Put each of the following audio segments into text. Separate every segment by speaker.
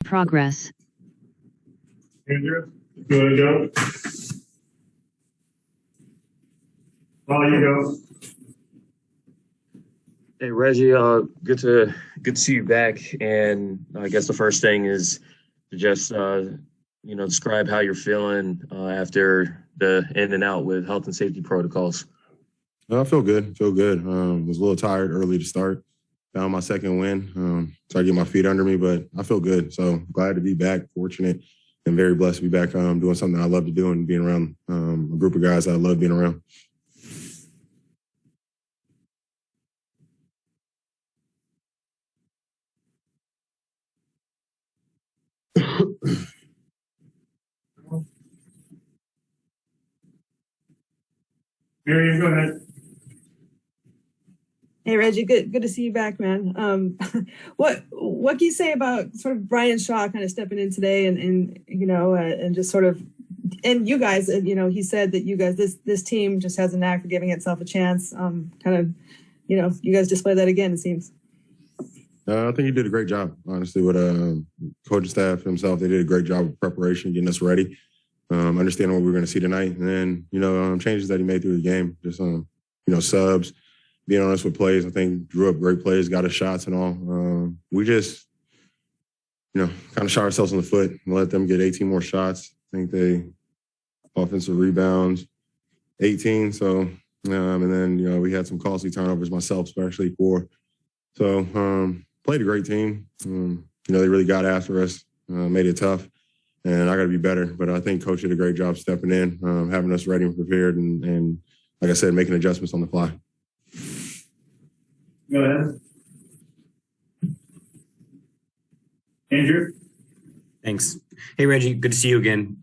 Speaker 1: progress.
Speaker 2: Andrew, you want to go? Oh, you go.
Speaker 3: Hey Reggie, good to see you back. And I guess the first thing is to just describe how you're feeling after the in and out with health and safety protocols.
Speaker 4: I feel good. Was a little tired early to start. Found my second win. Started getting my feet under me, but I feel good. So glad to be back. Fortunate and very blessed to be back doing something I love to do and being around a group of guys I love being around.
Speaker 2: Miriam, go ahead.
Speaker 5: Hey Reggie, good to see you back, man. What can you say about sort of Brian Shaw kind of stepping in today and just sort of, and you guys, he said that you guys, this team just has a knack for giving itself a chance. You guys display that again, it seems.
Speaker 4: I think he did a great job, honestly, with coaching staff himself. They did a great job of preparation, getting us ready, understanding what we were going to see tonight, and then changes that he made through the game, just subs. Being honest with plays, I think drew up great plays, got us shots and all. We just, kind of shot ourselves in the foot and let them get 18 more shots. I think they offensive rebounds, 18. So, and then, we had some costly turnovers myself, especially 4. So, played a great team. They really got after us, made it tough. And I got to be better. But I think Coach did a great job stepping in, having us ready and prepared, and like I said, making adjustments on the fly.
Speaker 2: Go ahead. Andrew?
Speaker 6: Thanks. Hey, Reggie, good to see you again.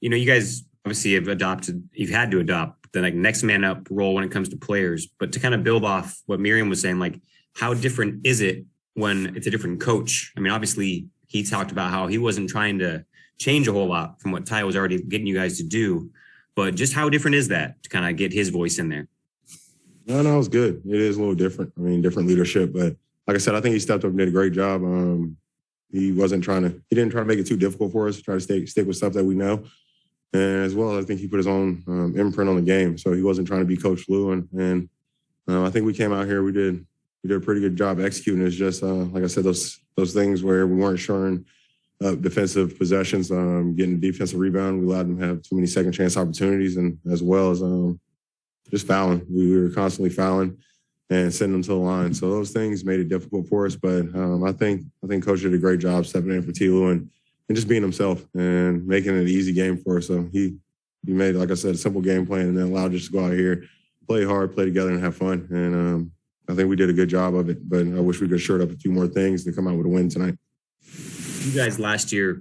Speaker 6: You guys obviously you've had to adopt the next man up role when it comes to players, but to kind of build off what Miriam was saying, how different is it when it's a different coach? I mean, obviously he talked about how he wasn't trying to change a whole lot from what Ty was already getting you guys to do, but just how different is that to kind of get his voice in there?
Speaker 4: No, it was good. It is a little different. I mean, different leadership, but like I said, I think he stepped up and did a great job. He didn't try to make it too difficult for us, try to stick with stuff that we know. And as well, I think he put his own imprint on the game. So he wasn't trying to be Coach Lou. And I think we came out here, we did a pretty good job executing. It's just, like I said, those things where we weren't showing defensive possessions, getting defensive rebound. We allowed them to have too many second chance opportunities, and as well as just fouling. We were constantly fouling and sending them to the line. So those things made it difficult for us. But I think Coach did a great job stepping in for T. Lou and just being himself and making it an easy game for us. So he made, like I said, a simple game plan and then allowed us to go out here, play hard, play together, and have fun. And I think we did a good job of it. But I wish we could have shored up a few more things to come out with a win tonight.
Speaker 6: You guys last year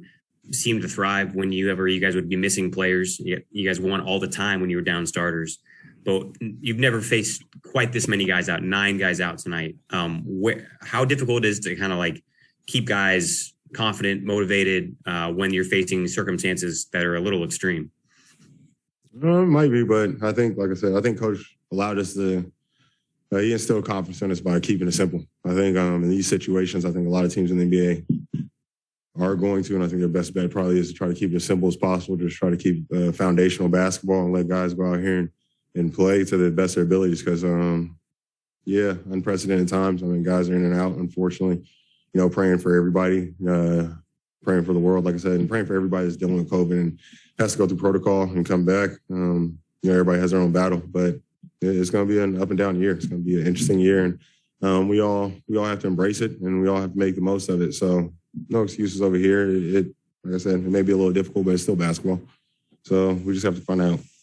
Speaker 6: seemed to thrive when you guys would be missing players. You guys won all the time when you were down starters. But you've never faced quite this many guys out, 9 guys out tonight. How difficult it is to kind of keep guys confident, motivated when you're facing circumstances that are a little extreme?
Speaker 4: It might be, but I think, like I said, Coach allowed us to he instilled confidence in us by keeping it simple. I think in these situations, I think a lot of teams in the NBA are going to, and I think their best bet probably is to try to keep it as simple as possible, just try to keep foundational basketball and let guys go out here and play to the best of their abilities because, unprecedented times. I mean, guys are in and out, unfortunately, praying for everybody, praying for the world, like I said, and praying for everybody that's dealing with COVID and has to go through protocol and come back. Everybody has their own battle, but it's going to be an up and down year. It's going to be an interesting year. And we all have to embrace it and we all have to make the most of it. So no excuses over here. Like I said, it may be a little difficult, but it's still basketball. So we just have to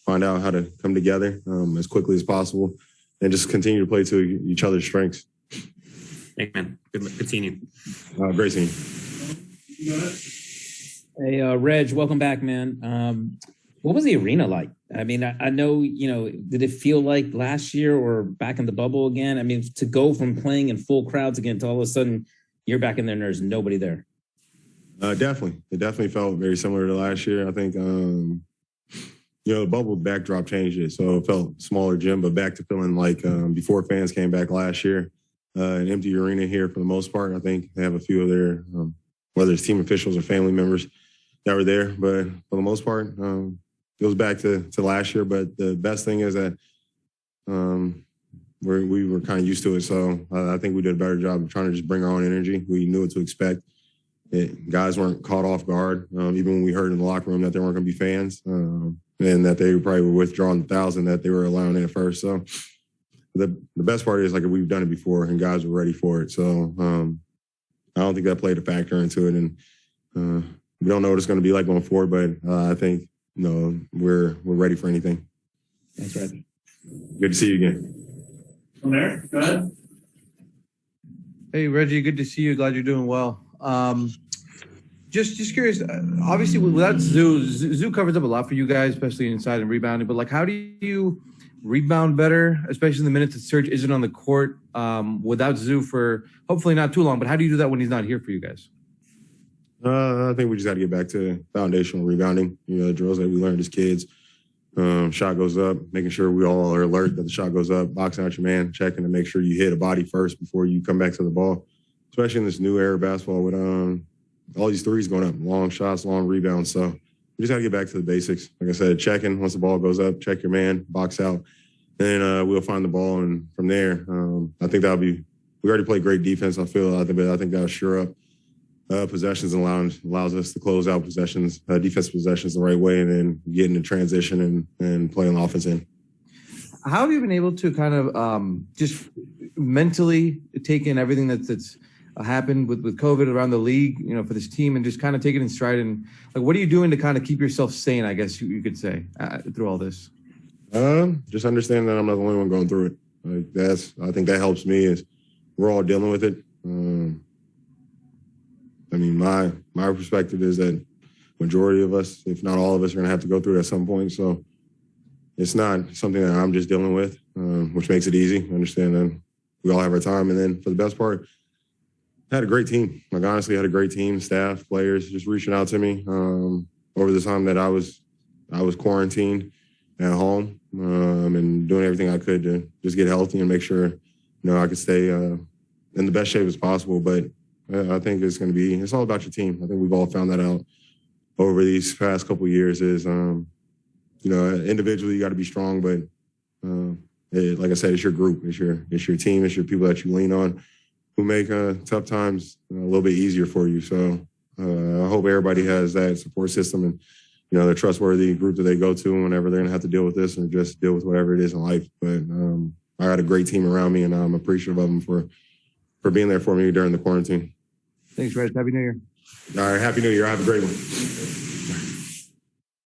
Speaker 4: find out how to come together as quickly as possible and just continue to play to each other's strengths.
Speaker 6: Thanks, man. Good seeing you.
Speaker 4: Great seeing you.
Speaker 7: Hey, Reg, welcome back, man. What was the arena like? I mean, I know, did it feel like last year or back in the bubble again? I mean, to go from playing in full crowds again to all of a sudden you're back in there and there's nobody there.
Speaker 4: Definitely. It definitely felt very similar to last year. I think, the bubble backdrop changed it. So it felt smaller gym, but back to feeling like before fans came back last year, an empty arena here for the most part. I think they have a few of their whether it's team officials or family members that were there. But for the most part, it goes back to last year. But the best thing is that we were kind of used to it. So I think we did a better job of trying to just bring our own energy. We knew what to expect. Guys weren't caught off guard, even when we heard in the locker room that there weren't going to be fans and that they probably were withdrawing the 1,000 that they were allowing in at first. So the best part is, like, we've done it before and guys were ready for it. So I don't think that played a factor into it. And we don't know what it's going to be like going forward, but I think, we're ready for anything.
Speaker 7: Thanks, Reggie.
Speaker 4: Good to see you again.
Speaker 2: From there, go ahead.
Speaker 1: Hey, Reggie, good to see you. Glad you're doing well. Just curious, obviously without Zoo covers up a lot for you guys, especially inside and rebounding, but like, how do you rebound better, especially in the minutes that Serge isn't on the court, without Zoo for hopefully not too long, but how do you do that when he's not here for you guys?
Speaker 4: I think we just got to get back to foundational rebounding, the drills that we learned as kids. Shot goes up, making sure we all are alert that the shot goes up, boxing out your man, checking to make sure you hit a body first before you come back to the ball, especially in this new era of basketball with all these threes going up, long shots, long rebounds. So we just got to get back to the basics. Like I said, checking once the ball goes up, check your man, box out, and we'll find the ball. And from there, I think we already played great defense, I think that'll sure up possessions and allows us to close out possessions, defensive possessions the right way, and then get into transition and play on the offense end.
Speaker 1: How have you been able to kind of just mentally take in everything that's happened with COVID around the league, for this team, and just kind of take it in stride? And like, what are you doing to kind of keep yourself sane, I guess you could say, through all this?
Speaker 4: Just understanding that I'm not the only one going through it. I think that helps me, is we're all dealing with it. My perspective is that majority of us, if not all of us, are going to have to go through it at some point. So it's not something that I'm just dealing with, which makes it easy. I understand that we all have our time. And then for the best part, I had a great team. Like, honestly, I had a great team, staff, players just reaching out to me over the time that I was quarantined at home and doing everything I could to just get healthy and make sure, I could stay in the best shape as possible. But I think it's all about your team. I think we've all found that out over these past couple of years is, individually you got to be strong, but like I said, it's your group, it's your team, it's your people that you lean on who make tough times a little bit easier for you. So I hope everybody has that support system and, they're trustworthy group that they go to whenever they're going to have to deal with this or just deal with whatever it is in life. But I got a great team around me, and I'm appreciative of them for being there for me during the quarantine.
Speaker 1: Thanks, Reg. Happy New Year.
Speaker 4: All right. Happy New Year. Have a great one.